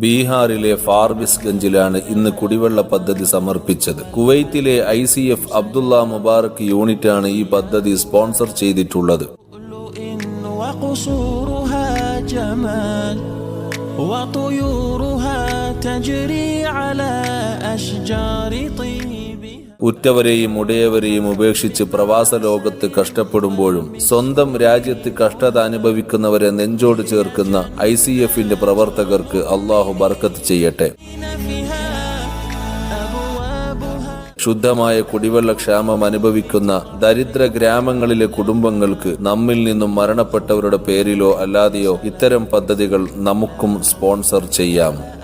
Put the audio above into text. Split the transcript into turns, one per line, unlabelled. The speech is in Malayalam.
ബീഹാറിലെ ഫാർബിസ്ഗഞ്ചിലാണ് ഇന്ന് കുടിവെള്ള പദ്ധതി സമർപ്പിച്ചത്. കുവൈത്തിലെ ICF അബ്ദുള്ള മുബാറക് യൂണിറ്റാണ് ഈ പദ്ധതി സ്പോൺസർ ചെയ്തിട്ടുള്ളത്. ഉറ്റവരെയും ഉടയവരെയും ഉപേക്ഷിച്ച് പ്രവാസ ലോകത്ത് കഷ്ടപ്പെടുമ്പോഴും സ്വന്തം രാജ്യത്ത് കഷ്ടത അനുഭവിക്കുന്നവരെ നെഞ്ചോട് ചേർക്കുന്ന ICFന്റെ പ്രവർത്തകർക്ക് അള്ളാഹു ബർക്കത്ത് ചെയ്യട്ടെ. ശുദ്ധമായ കുടിവെള്ളക്ഷാമം അനുഭവിക്കുന്ന ദരിദ്ര ഗ്രാമങ്ങളിലെ കുടുംബങ്ങൾക്ക് നമ്മിൽ നിന്നും മരണപ്പെട്ടവരുടെ പേരിലോ അല്ലാതെയോ ഇത്തരം പദ്ധതികൾ നമുക്കും സ്പോൺസർ ചെയ്യാം.